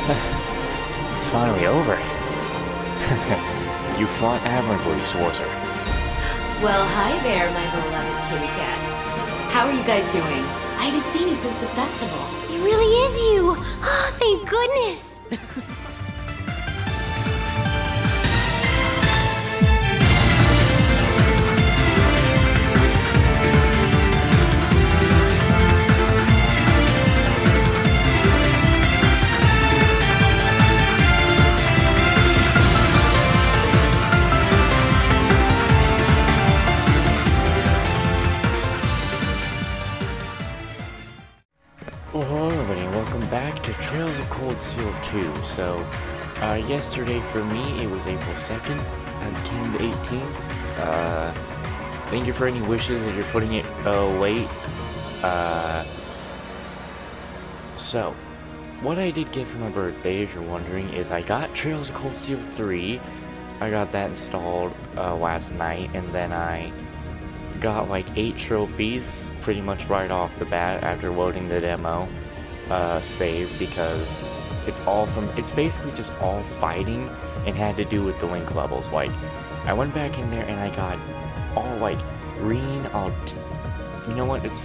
It's finally over. You fought admirably, Sorcerer. Well, hi there, my beloved kitty cats. How are you guys doing? I haven't seen you since the festival. It really is you! Oh, thank goodness! Well, hello everybody, and welcome back to Trails of Cold Steel 2. So, yesterday for me, it was April 2nd, and became the 18th. Thank you for any wishes that you're putting it late. So, what I did get for my birthday, if you're wondering, is I got Trails of Cold Steel 3. I got that installed last night, and then I got like 8 trophies pretty much right off the bat after loading the demo save, because it's basically just all fighting and had to do with the link levels. Like, I went back in there and I got all like green, you know what, it's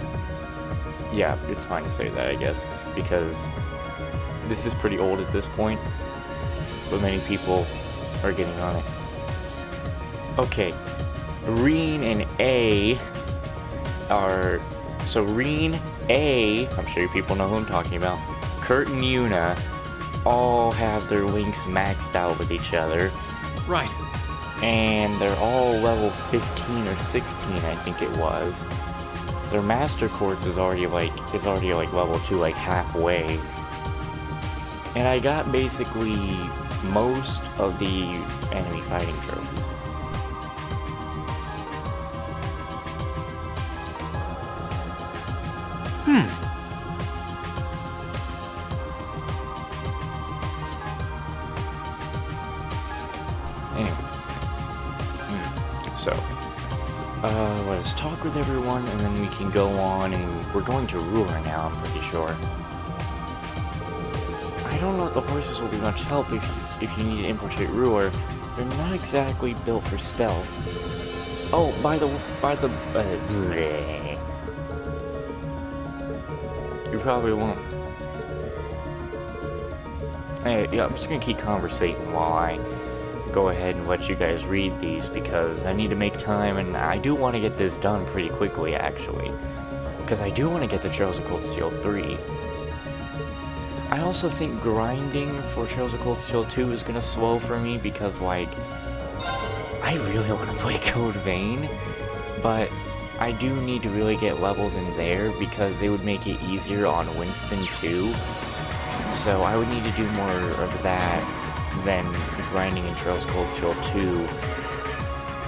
fine to say that, I guess, because this is pretty old at this point, but many people are getting on it. Okay, Reen and A are... So Reen, A, I'm sure you people know who I'm talking about, Kurt and Yuna all have their links maxed out with each other. Right. And they're all level 15 or 16, I think it was. Their Master Quartz is already like level 2, like halfway. And I got basically most of the enemy fighting trophies. Anyway. So, let us talk with everyone, and then we can go on, and we're going to roer now, I'm pretty sure. I don't know if the horses will be much help if you need to infiltrate roer. They're not exactly built for stealth. Oh, you probably won't. Hey, yeah, I'm just gonna keep conversating while I go ahead and let you guys read these, because I need to make time, and I do want to get this done pretty quickly, actually, because I do want to get the Trails of Cold Steel 3. I also think grinding for Trails of Cold Steel 2 is gonna slow for me, because, like, I really want to play Code Vein, but I do need to really get levels in there, because they would make it easier on Winston too. So I would need to do more of that than grinding in Trails of Cold Steel 2.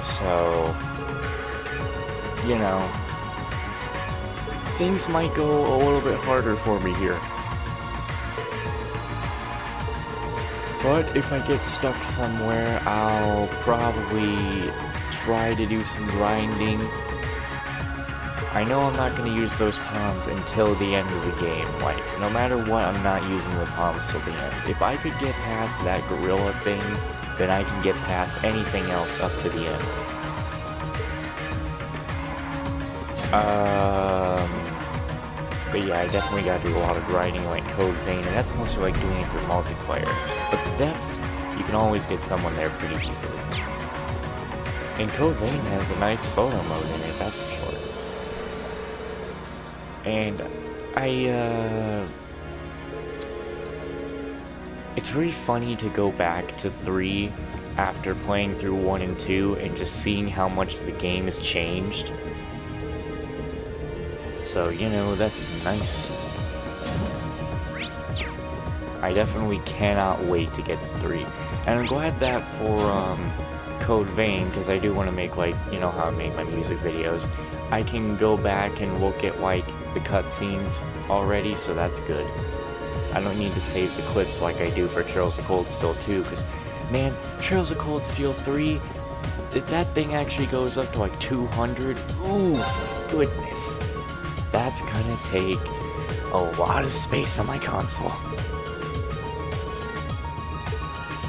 So, you know, things might go a little bit harder for me here. But if I get stuck somewhere, I'll probably try to do some grinding. I know I'm not going to use those palms until the end of the game. Like, no matter what, I'm not using the palms till the end. If I could get past that gorilla thing, then I can get past anything else up to the end. But yeah, I definitely gotta do a lot of grinding like Code Vein, and that's mostly like doing it for multiplayer. But the depths, you can always get someone there pretty easily. And Code Vein has a nice photo mode in it, that's for sure. And it's very funny to go back to 3 after playing through 1 and 2 and just seeing how much the game has changed. So, you know, that's nice. I definitely cannot wait to get to 3. And I'm glad that for Code Vein, because I do want to make, like, you know how I make my music videos, I can go back and look at, like, the cutscenes already, so that's good. I don't need to save the clips like I do for Trails of Cold Steel 2, because, man, Trails of Cold Steel 3, that thing actually goes up to like 200. Ooh, goodness. That's gonna take a lot of space on my console.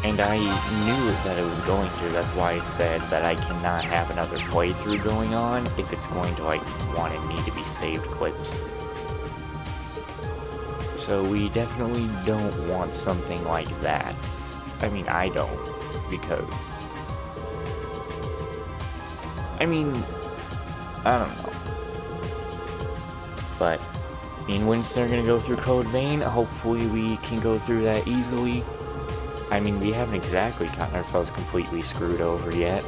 And I knew that it was going to. That's why I said that I cannot have another playthrough going on if it's going to, like, want and need to be saved clips. So we definitely don't want something like that. I mean, I don't, because... I mean, I don't know. But, I mean, once they're gonna go through Code Vein, hopefully we can go through that easily. I mean, we haven't exactly gotten ourselves completely screwed over yet.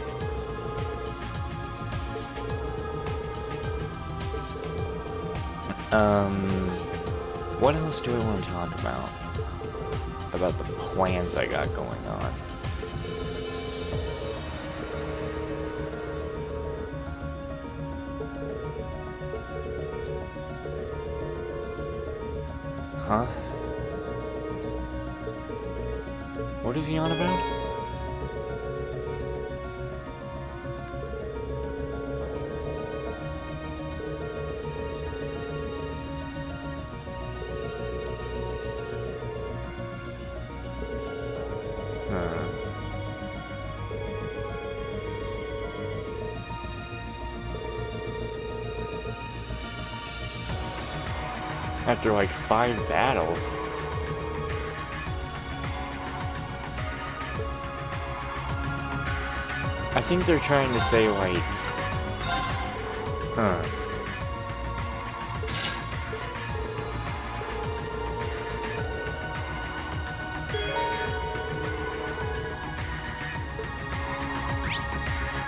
What else do I want to talk about? About the plans I got going on. Huh? What is he on about? After like 5 battles. I think they're trying to say like,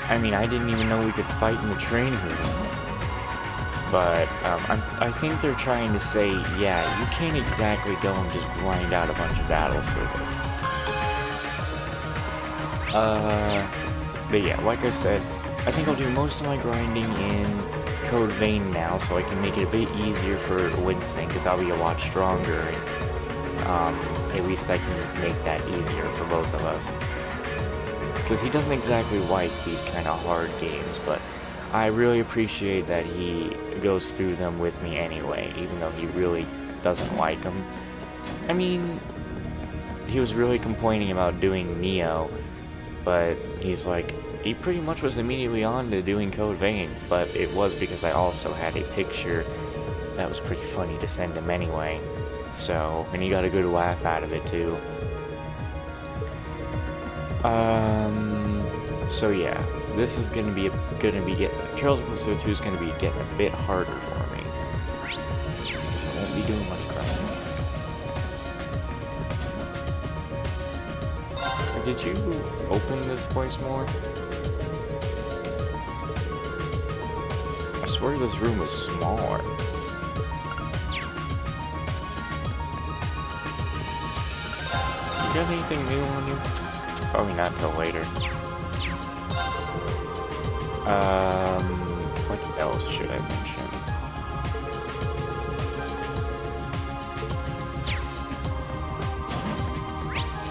I mean, I didn't even know we could fight in the training room. But, I think they're trying to say, yeah, you can't exactly go and just grind out a bunch of battles for this. But yeah, like I said, I think I'll do most of my grinding in Code Vein now, so I can make it a bit easier for Winston, because I'll be a lot stronger, and, at least I can make that easier for both of us. Because he doesn't exactly like these kind of hard games, but I really appreciate that he goes through them with me anyway, even though he really doesn't like them. I mean, he was really complaining about doing Neo, but he's like, he pretty much was immediately on to doing Code Vein, but it was because I also had a picture that was pretty funny to send him anyway. So, and he got a good laugh out of it too. So yeah, this is gonna be Trails of Closer 2 is gonna be getting a bit harder for me, because I won't be doing much grinding. Did you open this place more? I swear this room was smaller. You got anything new on you? Probably not till later. What else should I mention?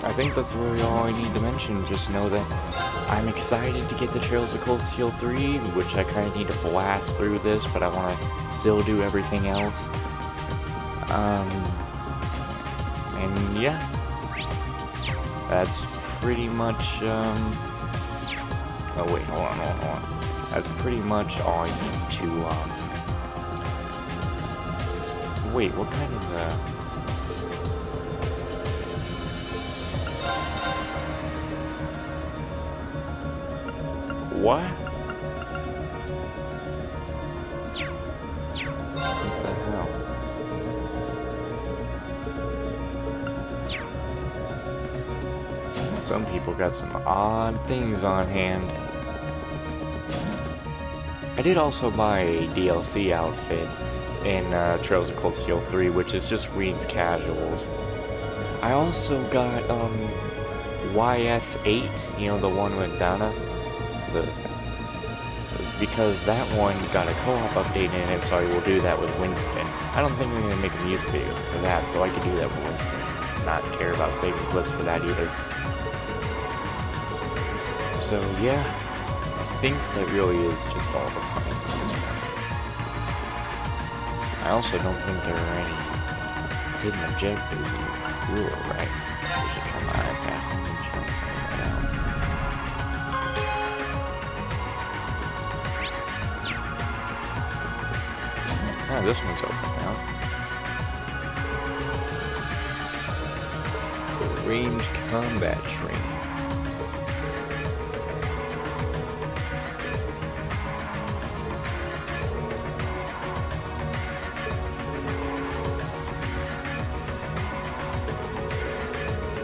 I think that's really all I need to mention. Just know that I'm excited to get the Trails of Cold Steel 3, which I kind of need to blast through this, but I want to still do everything else. And yeah, that's pretty much, oh wait, hold on. That's pretty much all I need to, wait, what kind of, what? What the hell? Some people got some odd things on hand. I did also buy a DLC outfit in Trails of Cold Steel 3, which is just Reed's Casuals. I also got YS8, you know, the one with Dana. Because that one got a co-op update in it, so I will do that with Winston. I don't think I'm going to make a music video for that, so I could do that with Winston. Not care about saving clips for that either. So yeah, I think that really is just all the plans at this point. I also don't think there are any hidden objectives in Roer, right? We should turn my iPad on and show. this one's open now. Range combat training.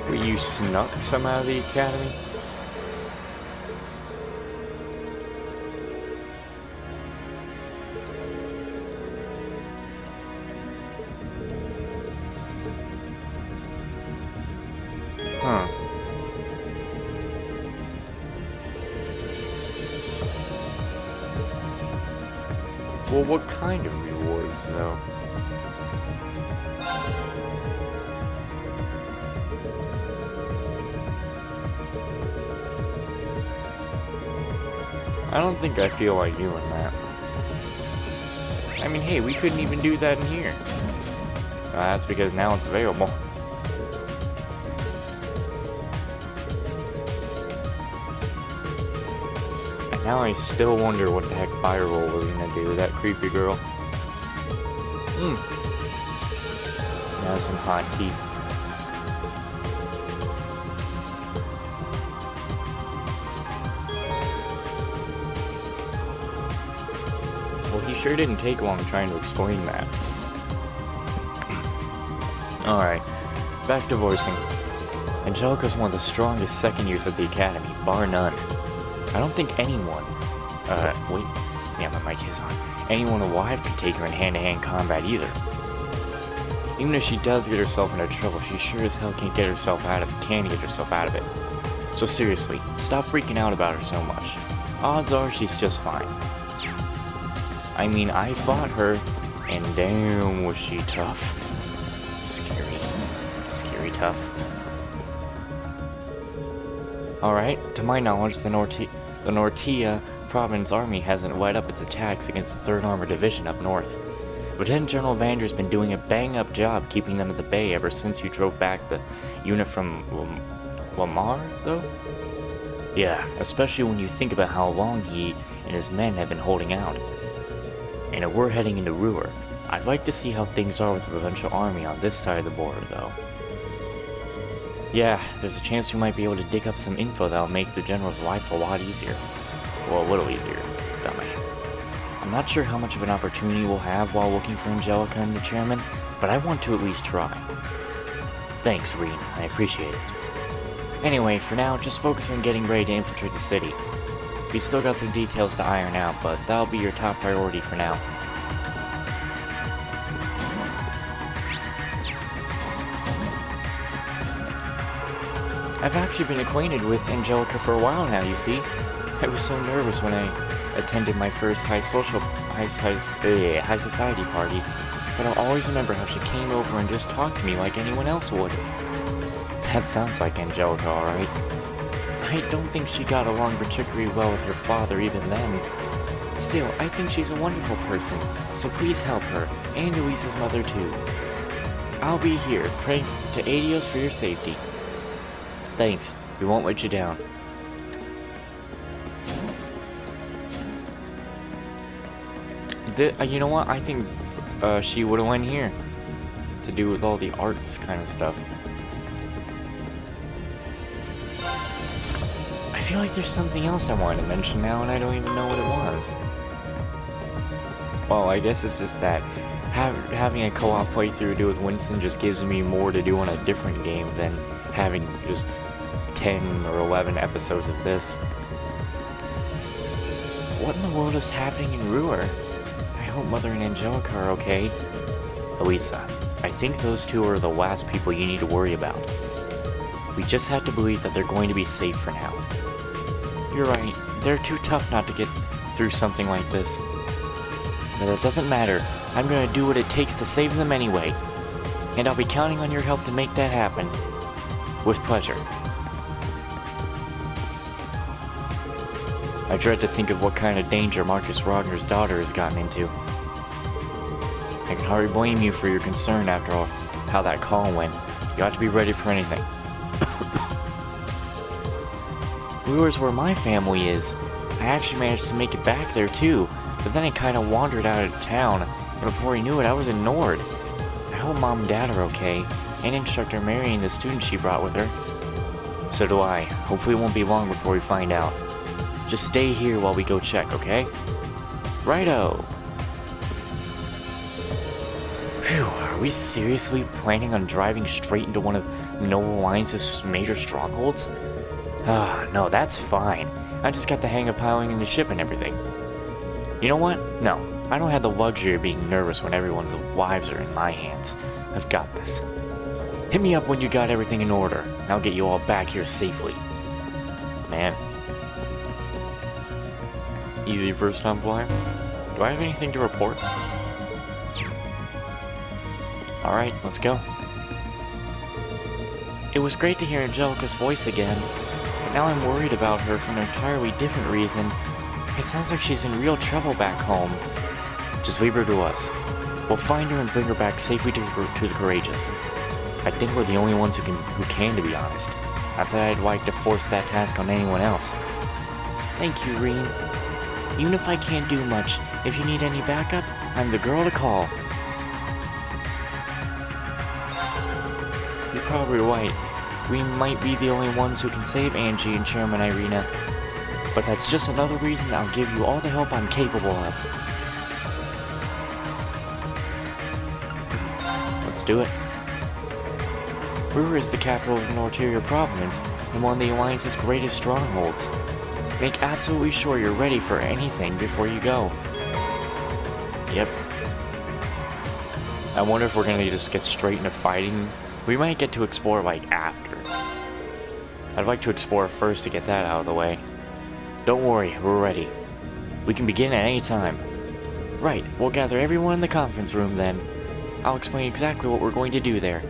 Were you snuck some out of the academy? Huh. Well, what kind of rewards, though? I don't think I feel like doing that. I mean, hey, we couldn't even do that in here. That's because now it's available. And now I still wonder what the heck Firewall was gonna do, that creepy girl. Now some hot tea. Well, he sure didn't take long trying to explain that. Alright, back to voicing. Angelica's one of the strongest second years at the Academy, bar none. I don't think anyone, wait, yeah, my mic is on. Anyone alive could take her in hand-to-hand combat either. Even if she does get herself into trouble, she sure as hell can get herself out of it. So seriously, stop freaking out about her so much. Odds are she's just fine. I mean, I fought her, and damn was she tough. Scary tough. Alright, to my knowledge, the Nortia Province Army hasn't let up its attacks against the 3rd Armored Division up north. Lieutenant General Vander's been doing a bang-up job keeping them at the bay ever since you drove back the unit from Lamar, though? Yeah, especially when you think about how long he and his men have been holding out. And if we're heading into Roer, I'd like to see how things are with the Provincial Army on this side of the border, though. Yeah, there's a chance we might be able to dig up some info that'll make the General's life a lot easier. Well, a little easier, dumbass. I'm not sure how much of an opportunity we'll have while looking for Angelica and the Chairman, but I want to at least try. Thanks, Reen, I appreciate it. Anyway, for now, just focus on getting ready to infiltrate the city. We still got some details to iron out, but that'll be your top priority for now. I've actually been acquainted with Angelica for a while now, you see. I was so nervous when I attended my first high society party, but I'll always remember how she came over and just talked to me like anyone else would. That sounds like Angelica, alright. I don't think she got along particularly well with her father even then. Still, I think she's a wonderful person, so please help her, and Louise's mother too. I'll be here, praying to Adios for your safety. Thanks, we won't let you down. You know what, I think she would've went here. To do with all the arts kind of stuff. I feel like there's something else I wanted to mention now and I don't even know what it was. Well, I guess it's just that having a co-op playthrough to do with Winston just gives me more to do on a different game than having just 10 or 11 episodes of this. What in the world is happening in Roer? I hope Mother and Angelica are okay. Elisa, I think those two are the last people you need to worry about. We just have to believe that they're going to be safe for now. You're right, they're too tough not to get through something like this. But it doesn't matter, I'm gonna do what it takes to save them anyway. And I'll be counting on your help to make that happen. With pleasure. I dread to think of what kind of danger Marcus Rogner's daughter has gotten into. I can hardly blame you for your concern after all how that call went. You ought to be ready for anything. Roer's where my family is. I actually managed to make it back there too, but then I kinda wandered out of town, and before he knew it, I was ignored. I hope Mom and Dad are okay, and Instructor Mary and the student she brought with her. So do I. Hopefully it won't be long before we find out. Just stay here while we go check, okay? Righto! Phew, are we seriously planning on driving straight into one of Noble Alliance's major strongholds? Ah, no, that's fine. I just got the hang of piloting the ship and everything. You know what? No, I don't have the luxury of being nervous when everyone's lives are in my hands. I've got this. Hit me up when you got everything in order, and I'll get you all back here safely. Man. Easy first time flyer. Do I have anything to report? Alright, let's go. It was great to hear Angelica's voice again, but now I'm worried about her for an entirely different reason. It sounds like she's in real trouble back home. Just leave her to us. We'll find her and bring her back safely to the courageous. I think we're the only ones who can, to be honest. Not that I'd like to force that task on anyone else. Thank you, Reen. Even if I can't do much, if you need any backup, I'm the girl to call. You're probably right. We might be the only ones who can save Angie and Chairman Irina. But that's just another reason I'll give you all the help I'm capable of. Let's do it. Roer is the capital of the Norterior Province and one of the Alliance's greatest strongholds. Make absolutely sure you're ready for anything before you go. Yep. I wonder if we're gonna just get straight into fighting. We might get to explore like after. I'd like to explore first to get that out of the way. Don't worry, we're ready. We can begin at any time. Right, we'll gather everyone in the conference room then. I'll explain exactly what we're going to do there.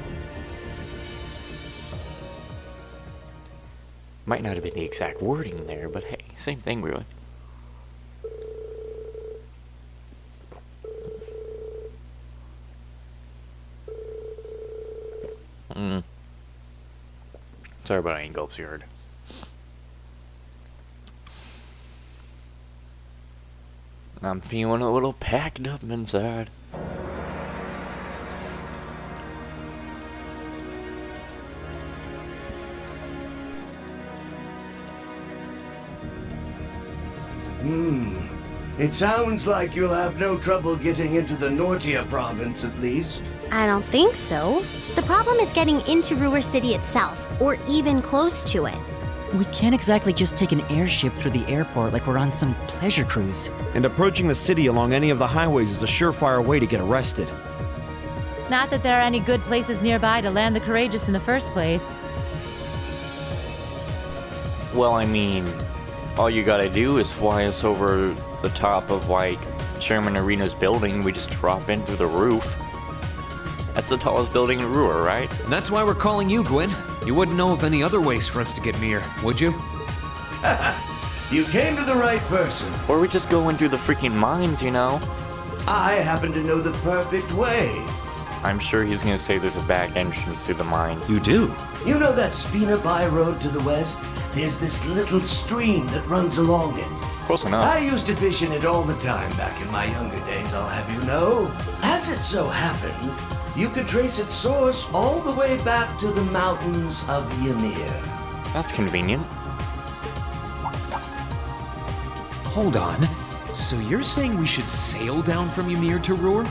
Might not have been the exact wording there, but hey, same thing really. Sorry about any gulps you heard. I'm feeling a little packed up inside. It sounds like you'll have no trouble getting into the Nortia province, at least. I don't think so. The problem is getting into Roer City itself, or even close to it. We can't exactly just take an airship through the airport like we're on some pleasure cruise. And approaching the city along any of the highways is a surefire way to get arrested. Not that there are any good places nearby to land the courageous in the first place. Well, I mean, all you gotta do is fly us over the top of, like, Chairman Arena's building. We just drop in through the roof. That's the tallest building in Roer, right? And that's why we're calling you, Gwyn. You wouldn't know of any other ways for us to get near, would you? You came to the right person. Or we just go in through the freaking mines, you know? I happen to know the perfect way. I'm sure he's gonna say there's a back entrance through the mines. You do? You know that Spina Bay road to the west? There's this little stream that runs along it. Close enough. I used to fish in it all the time back in my younger days, I'll have you know. As it so happens, you could trace its source all the way back to the mountains of Ymir. That's convenient. Hold on. So you're saying we should sail down from Ymir to Roer?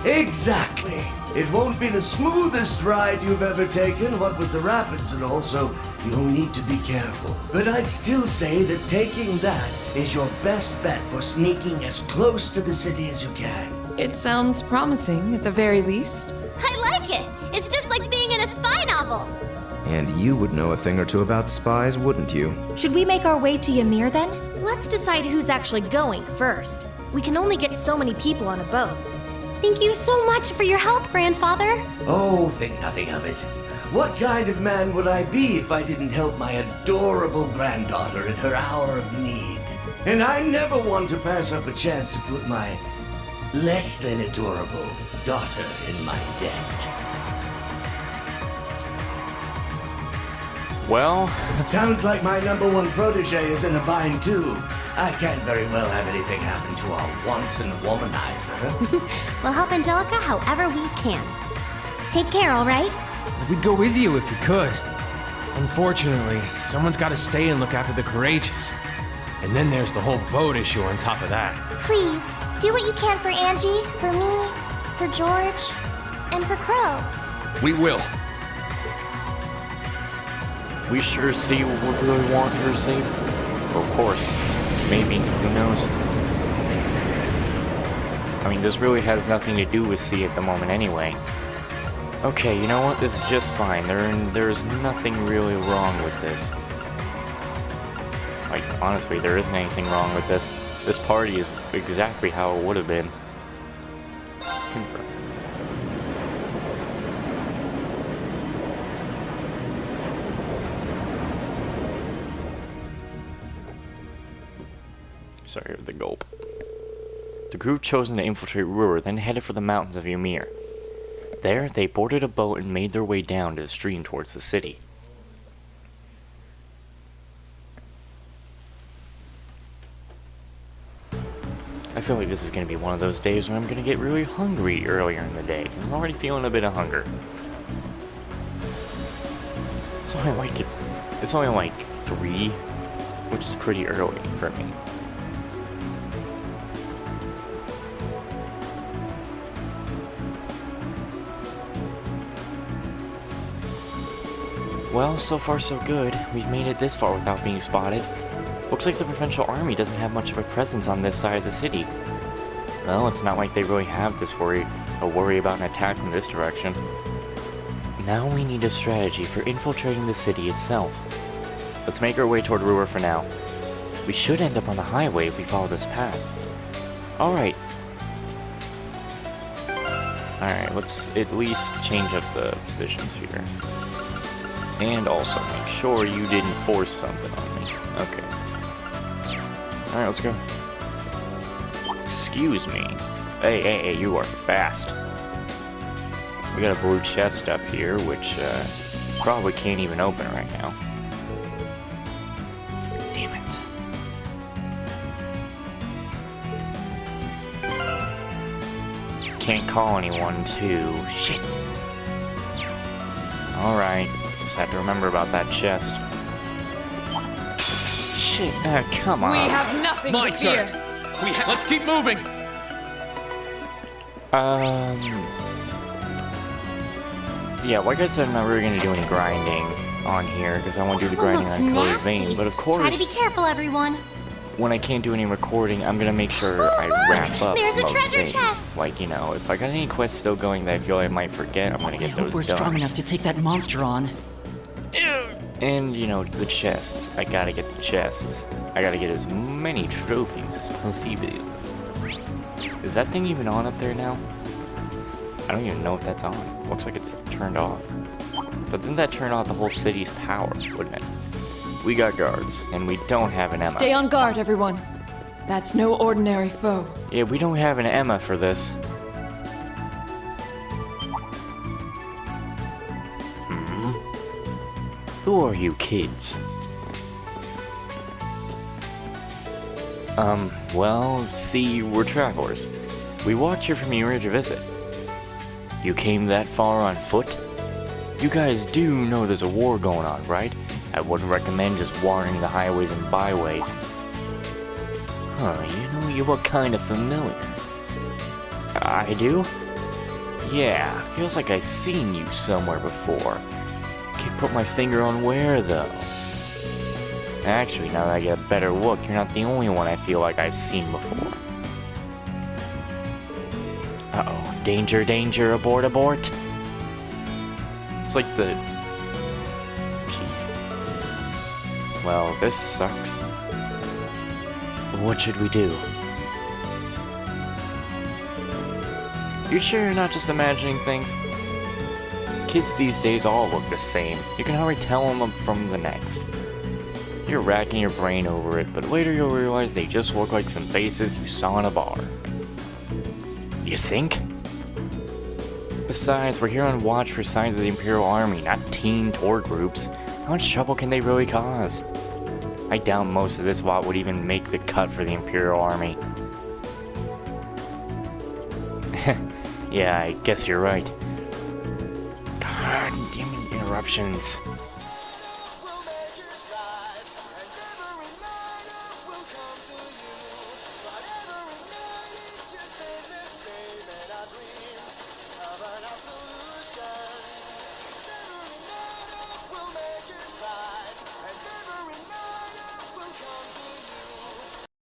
Exactly. It won't be the smoothest ride you've ever taken, what with the rapids and all, so you'll need to be careful. But I'd still say that taking that is your best bet for sneaking as close to the city as you can. It sounds promising, at the very least. I like it! It's just like being in a spy novel! And you would know a thing or two about spies, wouldn't you? Should we make our way to Ymir then? Let's decide who's actually going first. We can only get so many people on a boat. Thank you so much for your help, Grandfather. Oh, think nothing of it. What kind of man would I be if I didn't help my adorable granddaughter in her hour of need? And I never want to pass up a chance to put my less than adorable daughter in my debt. Well, Sounds like my number one protege is in a bind too. I can't very well have anything happen to our wanton womanizer. We'll help Angelica however we can. Take care, all right? We'd go with you if we could. Unfortunately, someone's got to stay and look after the courageous. And then there's the whole boat issue on top of that. Please, do what you can for Angie, for me, for George, and for Crow. We will. We sure see what we really want her to see. Of course. Maybe. Who knows? I mean, this really has nothing to do with C at the moment anyway. Okay, you know what? This is just fine. There's nothing really wrong with this. Like, honestly, there isn't anything wrong with this. This party is exactly how it would have been. Sorry, the gulp. The group chosen to infiltrate roer then headed for the mountains of Ymir. There, they boarded a boat and made their way down to the stream towards the city. I feel like this is going to be one of those days when I'm going to get really hungry earlier in the day. I'm already feeling a bit of hunger. It's only like 3, which is pretty early for me. Well, so far so good. We've made it this far without being spotted. Looks like the provincial army doesn't have much of a presence on this side of the city. Well, it's not like they really have a worry about an attack from this direction. Now we need a strategy for infiltrating the city itself. Let's make our way toward roer for now. We should end up on the highway if we follow this path. Alright. Alright, let's at least change up the positions here. And also make sure you didn't force something on me. Okay. Alright, let's go. Excuse me. Hey, you are fast. We got a blue chest up here, which probably can't even open right now. Damn it. Can't call anyone too. Shit. Alright. Just had to remember about that chest. Shit, come on. We have nothing My to fear. turn. Let's keep moving. Yeah, like I said, I'm not really gonna do any grinding on here because I want to do the grinding looks on Chloe's nasty. vein. But of course, Try to be careful, everyone. when I can't do any recording, I'm gonna make sure I wrap up There's a most treasure things. chest. Like, you know, if I got any quests still going that I feel I might forget, I'm gonna I get hope those we're done. strong enough to take that monster on. And, you know, the chests. I gotta get the chests. I gotta get as many trophies as possible. Is that thing even on up there now? I don't even know if that's on. Looks like it's turned off. But didn't that turn off the whole city's power, wouldn't it? We got guards, and we don't have an Emma. Stay on guard, everyone. That's no ordinary foe. Yeah, we don't have an Emma for this. Who are you kids? Well, see, we're travelers. We walked here from Ymir to visit. You came that far on foot? You guys do know there's a war going on, right? I wouldn't recommend just wandering the highways and byways. Huh, you know, you look kinda familiar. I do? Yeah, feels like I've seen you somewhere before. Can't put my finger on where, though. Actually, now that I get a better look, you're not the only one I feel like I've seen before. Uh-oh. Danger, danger, abort, abort. It's like the... Jeez. Well, this sucks. What should we do? You sure you're not just imagining things? Kids these days all look the same. You can hardly tell them from the next. You're racking your brain over it, but later you'll realize they just look like some faces you saw in a bar. You think? Besides, we're here on watch for signs of the Imperial Army, not teen tour groups. How much trouble can they really cause? I doubt most of this lot would even make the cut for the Imperial Army. Yeah, I guess you're right. God damn it, interruptions.